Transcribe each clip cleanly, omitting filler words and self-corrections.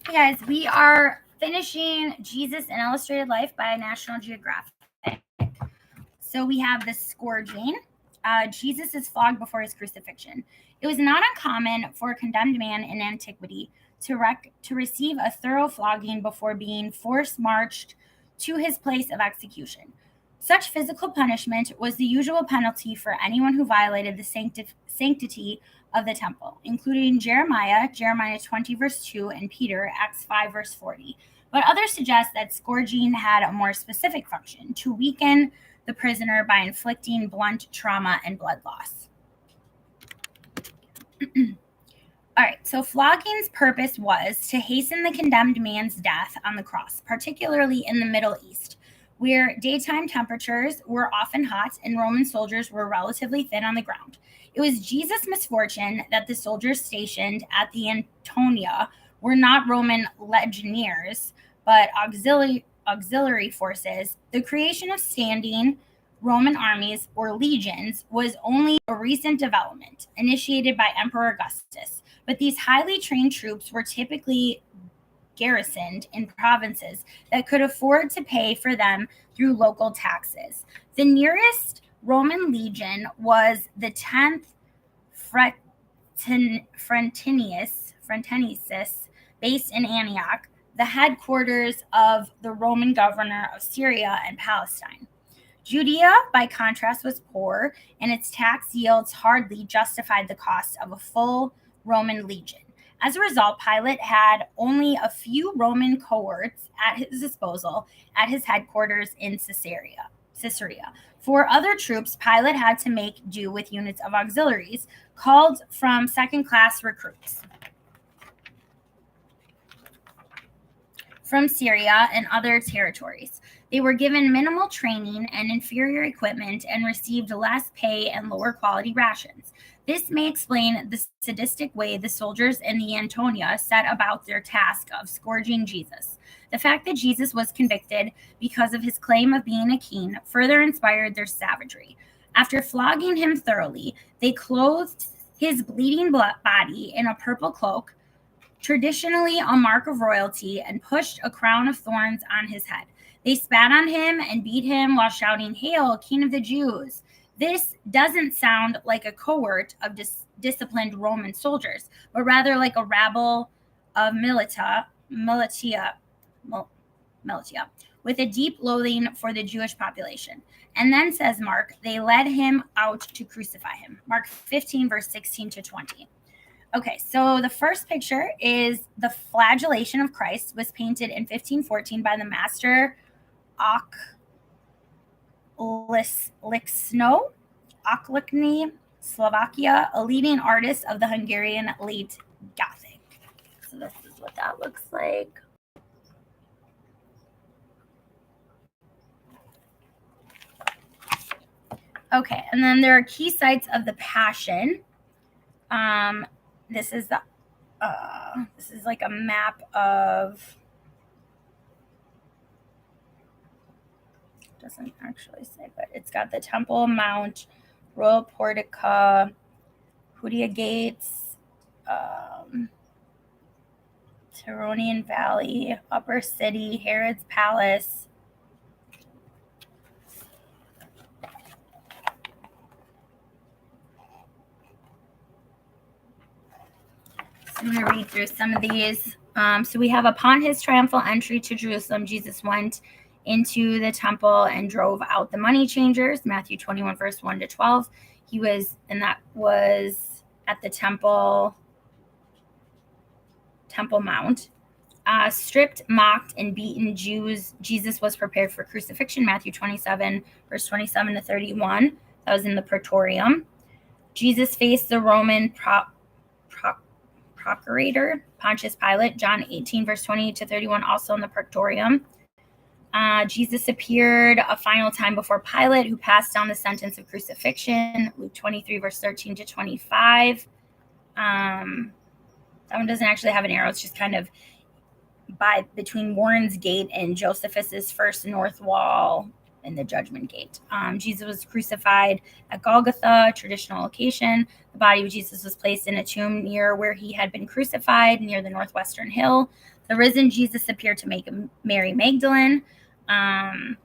Hey guys, we are finishing Jesus an Illustrated Life by National Geographic. So we have the scourging. Jesus is flogged before his crucifixion. It was not uncommon for a condemned man in antiquity to receive a thorough flogging before being force-marched to his place of execution. Such physical punishment was the usual penalty for anyone who violated the sanctity of the temple, including Jeremiah 20, verse 2, and Peter, Acts 5, verse 40. But others suggest that scourging had a more specific function, to weaken the prisoner by inflicting blunt trauma and blood loss. All right, so flogging's purpose was to hasten the condemned man's death on the cross, particularly in the Middle East, where daytime temperatures were often hot and Roman soldiers were relatively thin on the ground. It was Jesus' misfortune that the soldiers stationed at the Antonia were not Roman legionaries, but auxiliary forces. The creation of standing Roman armies or legions was only a recent development initiated by Emperor Augustus, but these highly trained troops were typically garrisoned in provinces that could afford to pay for them through local taxes. The nearest Roman legion was the 10th Frontinus, based in Antioch, the headquarters of the Roman governor of Syria and Palestine. Judea, by contrast, was poor, and its tax yields hardly justified the cost of a full Roman legion. As a result, Pilate had only a few Roman cohorts at his disposal at his headquarters in Caesarea. For other troops, Pilate had to make do with units of auxiliaries called from second-class recruits from Syria and other territories. They were given minimal training and inferior equipment and received less pay and lower quality rations. This may explain the sadistic way the soldiers in the Antonia set about their task of scourging Jesus. The fact that Jesus was convicted because of his claim of being a king further inspired their savagery. After flogging him thoroughly, they clothed his bleeding body in a purple cloak, traditionally a mark of royalty, and pushed a crown of thorns on his head. They spat on him and beat him while shouting, "Hail, King of the Jews!" This doesn't sound like a cohort of disciplined Roman soldiers, but rather like a rabble of militia, with a deep loathing for the Jewish population. And then, says Mark, they led him out to crucify him. Mark 15, verse 16 to 20. Okay, so the first picture is the Flagellation of Christ, was painted in 1514 by the master Oklekny, Slovakia, a leading artist of the Hungarian late Gothic. So this is what that looks like. Okay, and then there are key sites of the Passion. This is like a map of. Doesn't actually say, but it's got the Temple Mount, Royal Portica, Hudia Gates, Tironian Valley, Upper City, Herod's Palace. So I'm going to read through some of these. So we have, upon his triumphal entry to Jerusalem, Jesus went into the temple and drove out the money changers. Matthew 21, verse 1 to 12. That was at the Temple Mount. Stripped, mocked, and beaten Jews, Jesus was prepared for crucifixion. Matthew 27, verse 27 to 31. That was in the Praetorium. Jesus faced the Roman procurator, Pontius Pilate. John 18, verse 20 to 31, also in the Praetorium. Jesus appeared a final time before Pilate, who passed down the sentence of crucifixion. Luke 23, verse 13 to 25. That one doesn't actually have an arrow. It's just kind of between Warren's Gate and Josephus's first north wall in the judgment gate. Jesus was crucified at Golgotha, traditional location. The body of Jesus was placed in a tomb near where he had been crucified, near the northwestern hill. The risen Jesus appeared to Mary Magdalene. And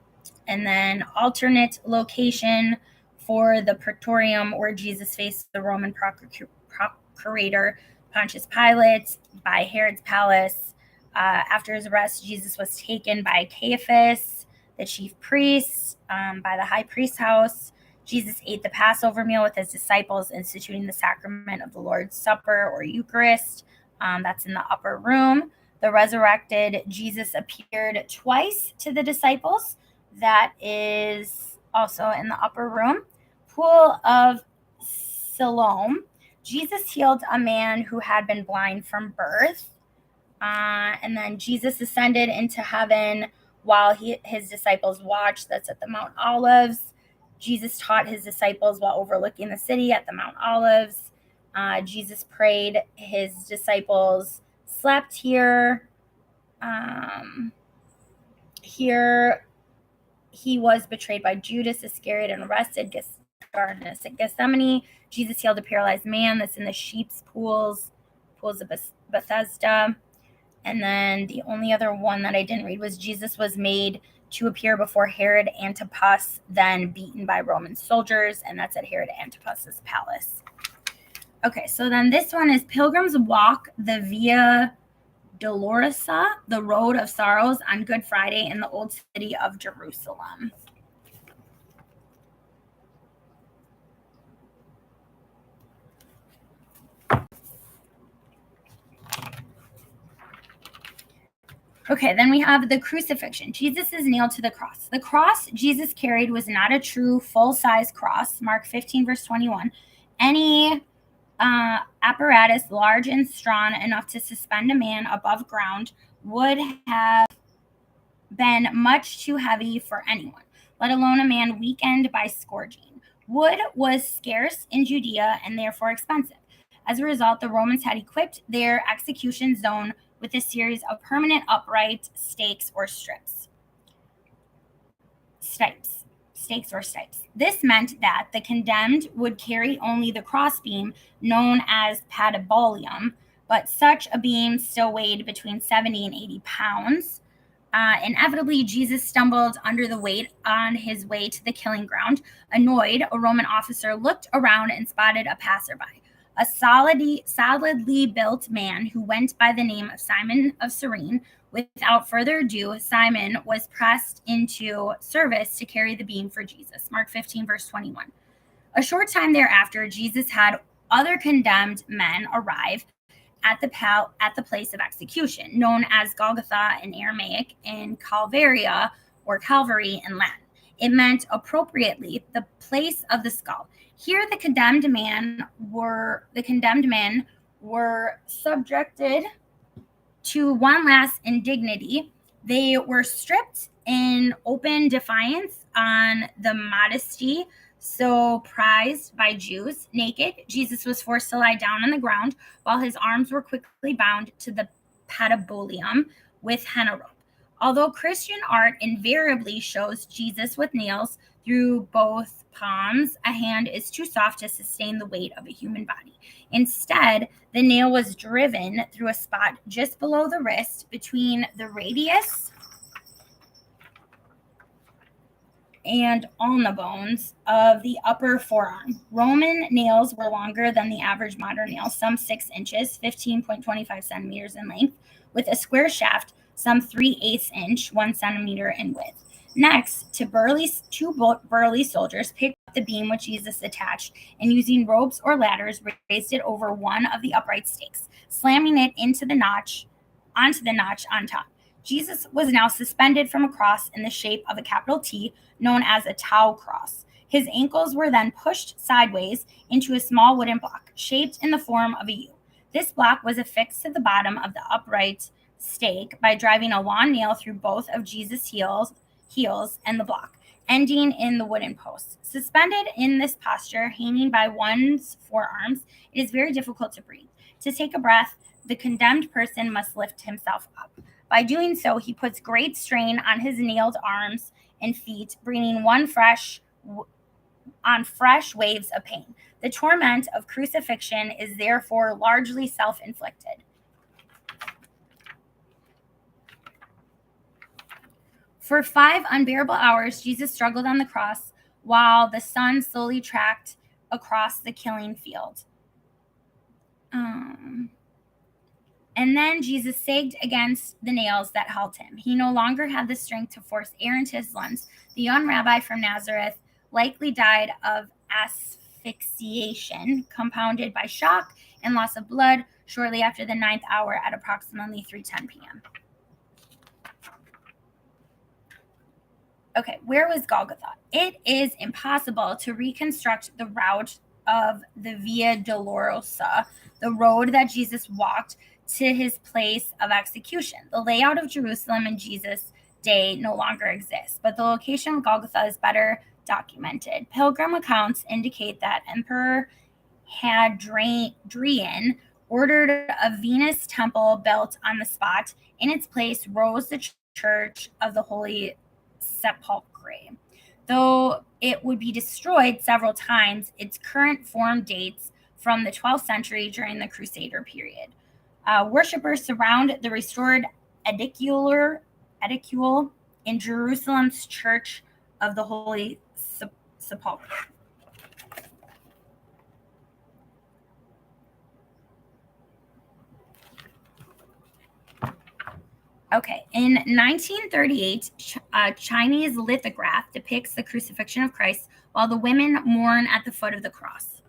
then alternate location for the Praetorium, where Jesus faced the Roman procurator Pontius Pilate, by Herod's palace. After his arrest, Jesus was taken by Caiaphas, the chief priest, by the high priest's house. Jesus ate the Passover meal with his disciples, instituting the sacrament of the Lord's Supper or Eucharist. That's in the upper room. The resurrected Jesus appeared twice to the disciples. That is also in the upper room. Pool of Siloam. Jesus healed a man who had been blind from birth. And then Jesus ascended into heaven while his disciples watched. That's at the Mount Olives. Jesus taught his disciples while overlooking the city at the Mount Olives. Jesus prayed. His disciples slept here. Here he was betrayed by Judas Iscariot and arrested. Garden at Gethsemane. Jesus healed a paralyzed man. That's in the sheep's pools of Bethesda. And then the only other one that I didn't read was Jesus was made to appear before Herod Antipas, then beaten by Roman soldiers, and that's at Herod Antipas's palace. Okay, so then this one is pilgrims walk the Via Dolorosa, the road of sorrows, on Good Friday in the old city of Jerusalem. Okay, then we have the crucifixion. Jesus is nailed to the cross. The cross Jesus carried was not a true full-size cross, Mark 15, verse 21. Any apparatus large and strong enough to suspend a man above ground would have been much too heavy for anyone, let alone a man weakened by scourging. Wood was scarce in Judea and therefore expensive. As a result, the Romans had equipped their execution zone with a series of permanent upright stakes or stipes. This meant that the condemned would carry only the crossbeam known as patibulum, but such a beam still weighed between 70 and 80 pounds. Inevitably, Jesus stumbled under the weight on his way to the killing ground. Annoyed, a Roman officer looked around and spotted a passerby, a solidly built man who went by the name of Simon of Cyrene. Without further ado, Simon was pressed into service to carry the beam for Jesus. Mark 15, verse 21. A short time thereafter, Jesus had other condemned men arrive at the place of execution, known as Golgotha in Aramaic and Calvaria or Calvary in Latin. It meant appropriately the place of the skull. Here, the condemned men were subjected to one last indignity. They were stripped in open defiance on the modesty so prized by Jews. Naked, Jesus was forced to lie down on the ground while his arms were quickly bound to the patibulum with henna rope. Although Christian art invariably shows Jesus with nails through both palms, a hand is too soft to sustain the weight of a human body. Instead, the nail was driven through a spot just below the wrist between the radius and ulna bones of the upper forearm. Roman nails were longer than the average modern nail, some 6 inches, 15.25 centimeters in length, with a square shaft, some 3/8 inch, 1 centimeter in width. Next, two burly soldiers picked up the beam which Jesus attached, and using ropes or ladders, raised it over one of the upright stakes, slamming it onto the notch on top. Jesus was now suspended from a cross in the shape of a capital T, known as a tau cross. His ankles were then pushed sideways into a small wooden block, shaped in the form of a U. This block was affixed to the bottom of the upright stake by driving a long nail through both of Jesus' heels and the block, ending in the wooden post. Suspended in this posture, hanging by one's forearms, it is very difficult to breathe. To take a breath, the condemned person must lift himself up. By doing so, he puts great strain on his nailed arms and feet, bringing on fresh waves of pain. The torment of crucifixion is therefore largely self-inflicted. For 5 unbearable hours, Jesus struggled on the cross while the sun slowly tracked across the killing field. And then Jesus sagged against the nails that held him. He no longer had the strength to force air into his lungs. The young rabbi from Nazareth likely died of asphyxiation, compounded by shock and loss of blood, shortly after the 9th hour at approximately 3:10 p.m. Okay, where was Golgotha? It is impossible to reconstruct the route of the Via Dolorosa, the road that Jesus walked to his place of execution. The layout of Jerusalem in Jesus' day no longer exists, but the location of Golgotha is better documented. Pilgrim accounts indicate that Emperor Hadrian ordered a Venus temple built on the spot. In its place rose the Church of the Holy Sepulchre. Though it would be destroyed several times, its current form dates from the 12th century during the Crusader period. Worshippers surround the restored edicule in Jerusalem's Church of the Holy Sepulchre. Okay, in 1938, a Chinese lithograph depicts the crucifixion of Christ while the women mourn at the foot of the cross.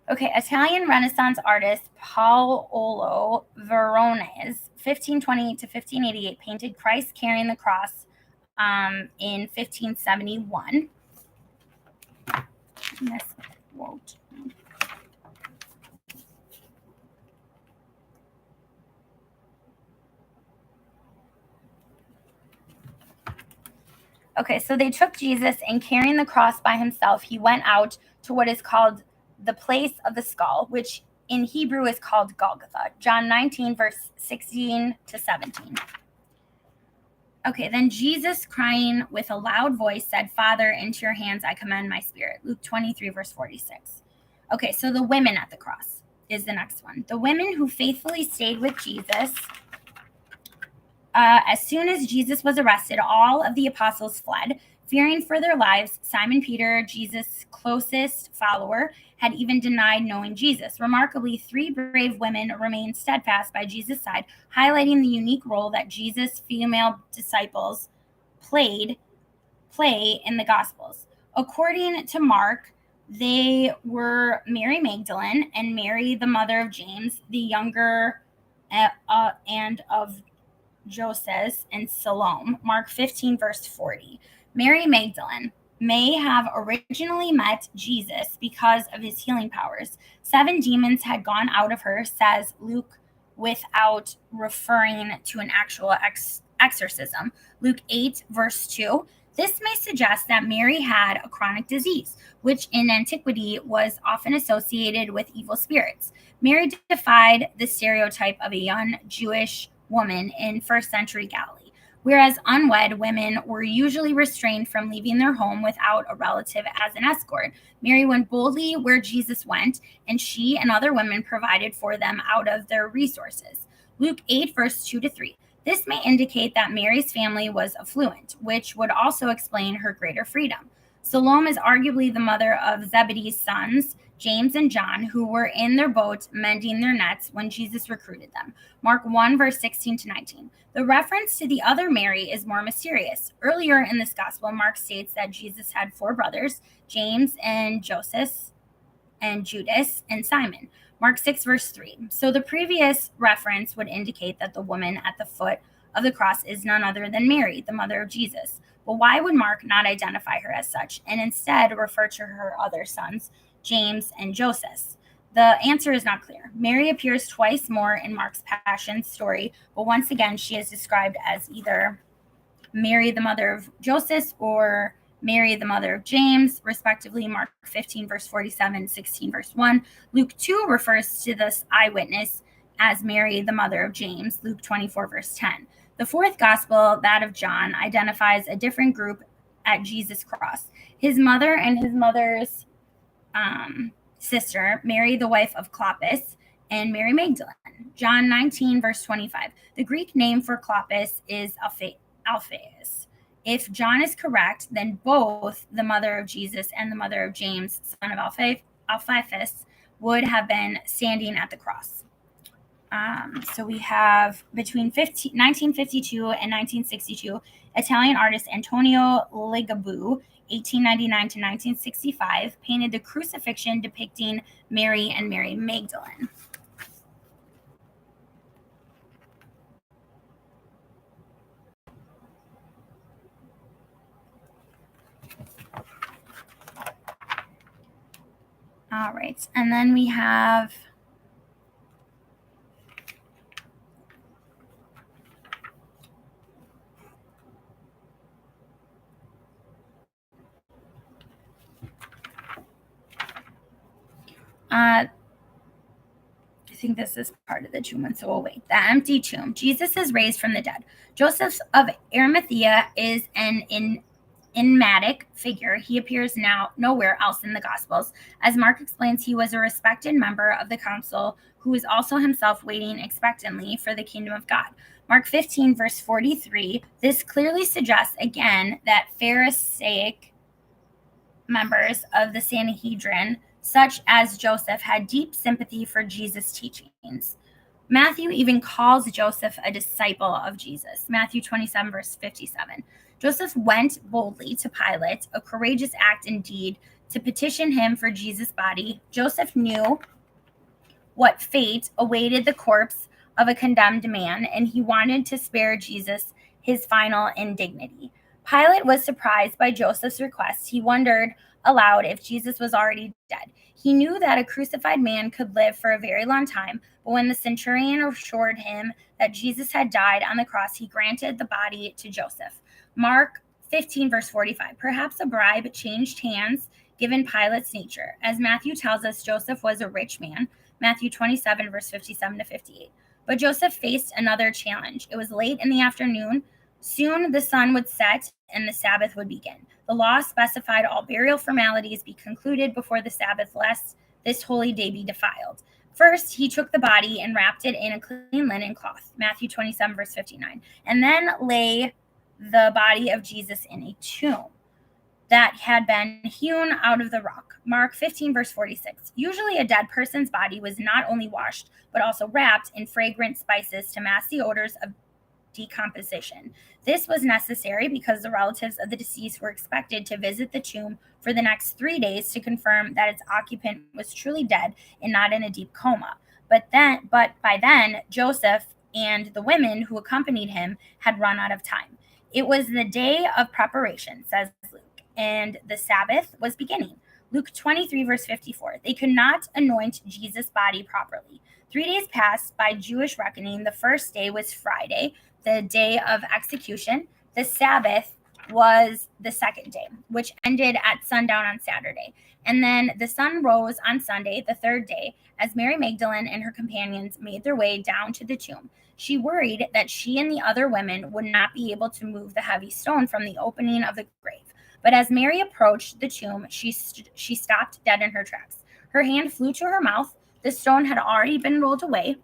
Okay, Italian Renaissance artist Paolo Veronese, 1528 to 1588, painted Christ carrying the cross in 1571. This quote. Okay, so they took Jesus, and carrying the cross by himself, he went out to what is called the place of the skull, which in Hebrew is called Golgotha. John 19, verse 16 to 17. Okay, then Jesus, crying with a loud voice, said, Father, into your hands I commend my spirit. Luke 23, verse 46. Okay, so the women at the cross is the next one. The women who faithfully stayed with Jesus. As soon as Jesus was arrested, all of the apostles fled. Fearing for their lives, Simon Peter, Jesus' closest follower, had even denied knowing Jesus. Remarkably, 3 brave women remained steadfast by Jesus' side, highlighting the unique role that Jesus' female disciples play in the Gospels. According to Mark, they were Mary Magdalene and Mary, the mother of James, the younger, and of Joseph and Salome. Mark 15, verse 40. Mary Magdalene may have originally met Jesus because of his healing powers. 7 demons had gone out of her, says Luke, without referring to an actual exorcism. Luke 8, verse 2. This may suggest that Mary had a chronic disease, which in antiquity was often associated with evil spirits. Mary defied the stereotype of a young Jewish woman in first century Galilee. Whereas unwed women were usually restrained from leaving their home without a relative as an escort, Mary went boldly where Jesus went, and she and other women provided for them out of their resources. Luke 8, verse 2 to 3. This may indicate that Mary's family was affluent, which would also explain her greater freedom. Salome is arguably the mother of Zebedee's sons, James and John, who were in their boat mending their nets when Jesus recruited them. Mark 1, verse 16 to 19. The reference to the other Mary is more mysterious. Earlier in this gospel, Mark states that Jesus had 4 brothers, James and Joseph and Judas and Simon. Mark 6, verse 3. So the previous reference would indicate that the woman at the foot of the cross is none other than Mary, the mother of Jesus. But why would Mark not identify her as such and instead refer to her other sons, James and Joseph? The answer is not clear. Mary appears twice more in Mark's Passion story, but once again, she is described as either Mary, the mother of Joseph, or Mary, the mother of James, respectively, Mark 15, verse 47, 16, verse 1. Luke 2 refers to this eyewitness as Mary, the mother of James, Luke 24, verse 10. The fourth gospel, that of John, identifies a different group at Jesus' cross. His mother and his mother's sister, Mary, the wife of Clopas, and Mary Magdalene. John 19, verse 25. The Greek name for Clopas is Alphaeus. If John is correct, then both the mother of Jesus and the mother of James, son of Alphaeus, would have been standing at the cross. So we have between 1952 and 1962, Italian artist Antonio Ligabue, 1899 to 1965, painted the Crucifixion depicting Mary and Mary Magdalene. All right, and then we have I think this is part of the tomb one, so we'll wait. The empty tomb. Jesus is raised from the dead. Joseph of Arimathea is an enigmatic figure. He appears now nowhere else in the Gospels. As Mark explains, he was a respected member of the council who was also himself waiting expectantly for the kingdom of God. Mark 15, verse 43, this clearly suggests again that Pharisaic members of the Sanhedrin, such as Joseph, had deep sympathy for Jesus' teachings. Matthew even calls Joseph a disciple of Jesus. Matthew 27, verse 57. Joseph went boldly to Pilate, a courageous act indeed, to petition him for Jesus' body. Joseph knew what fate awaited the corpse of a condemned man, and he wanted to spare Jesus his final indignity. Pilate was surprised by Joseph's request. He wondered aloud if Jesus was already dead. He knew that a crucified man could live for a very long time, but when the centurion assured him that Jesus had died on the cross, he granted the body to Joseph. Mark 15, verse 45. Perhaps a bribe changed hands given Pilate's nature. As Matthew tells us, Joseph was a rich man. Matthew 27, verse 57 to 58. But Joseph faced another challenge. It was late in the afternoon. Soon the sun would set and the Sabbath would begin. The law specified all burial formalities be concluded before the Sabbath, lest this holy day be defiled. First, he took the body and wrapped it in a clean linen cloth, Matthew 27, verse 59, and then lay the body of Jesus in a tomb that had been hewn out of the rock. Mark 15, verse 46. Usually a dead person's body was not only washed, but also wrapped in fragrant spices to mask the odors of decomposition. This was necessary because the relatives of the deceased were expected to visit the tomb for the next 3 days to confirm that its occupant was truly dead and not in a deep coma. But by then, Joseph and the women who accompanied him had run out of time. It was the day of preparation, says Luke, and the Sabbath was beginning. Luke 23, verse 54. They could not anoint Jesus' body properly. 3 days passed by Jewish reckoning. The first day was Friday, the day of execution. The Sabbath was the second day, which ended at sundown on Saturday. And then the sun rose on Sunday, the third day, as Mary Magdalene and her companions made their way down to the tomb. She worried that she and the other women would not be able to move the heavy stone from the opening of the grave. But as Mary approached the tomb, she stopped dead in her tracks. Her hand flew to her mouth. The stone had already been rolled away,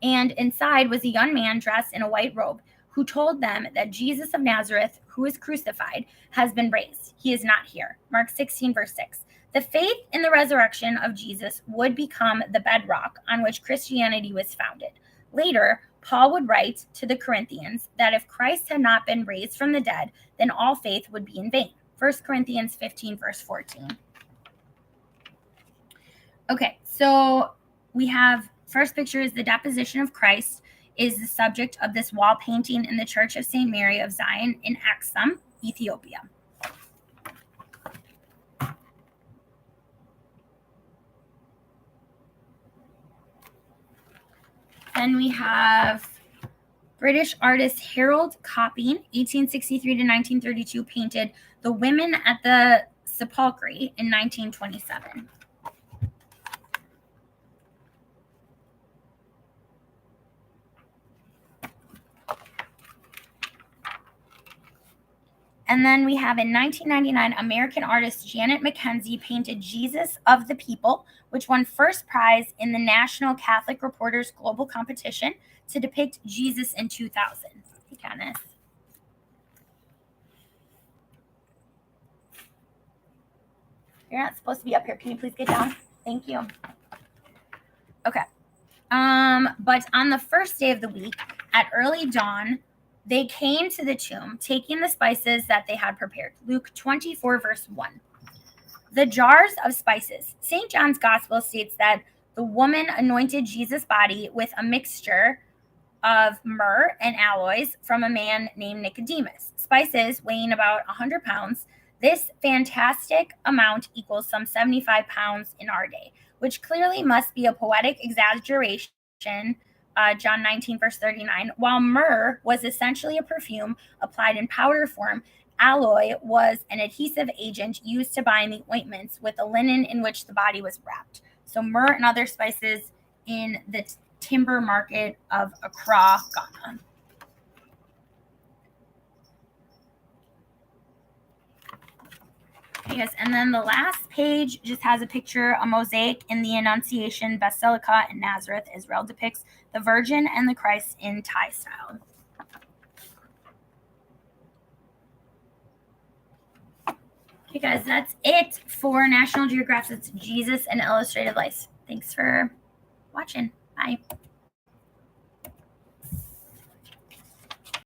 and inside was a young man dressed in a white robe who told them that Jesus of Nazareth, who is crucified, has been raised. He is not here. Mark 16, verse 6. The faith in the resurrection of Jesus would become the bedrock on which Christianity was founded. Later, Paul would write to the Corinthians that if Christ had not been raised from the dead, then all faith would be in vain. 1 Corinthians 15, verse 14. Okay, so we have first picture is the Deposition of Christ is the subject of this wall painting in the Church of St. Mary of Zion in Axum, Ethiopia. Then we have British artist Harold Copping, 1863 to 1932, painted The Women at the Sepulchre in 1927. And then we have in 1999, American artist Janet McKenzie painted Jesus of the People, which won first prize in the National Catholic Reporters Global Competition to depict Jesus in 2000. Hey, Katniss. You're not supposed to be up here. Can you please get down? Thank you. Okay. But on the first day of the week, at early dawn, they came to the tomb, taking the spices that they had prepared. Luke 24, verse 1. The jars of spices. St. John's Gospel states that the woman anointed Jesus' body with a mixture of myrrh and aloes from a man named Nicodemus. Spices weighing about 100 pounds. This fantastic amount equals some 75 pounds in our day, which clearly must be a poetic exaggeration. John 19, verse 39. While myrrh was essentially a perfume applied in powder form, aloe was an adhesive agent used to bind the ointments with the linen in which the body was wrapped. So myrrh and other spices in the timber market of Accra, Ghana. Yes, and then the last page just has a picture, a mosaic in the Annunciation Basilica in Nazareth, Israel, depicts the Virgin and the Christ in Thai style. Okay, guys, that's it for National Geographic's Jesus and Illustrated Life. Thanks for watching. Bye.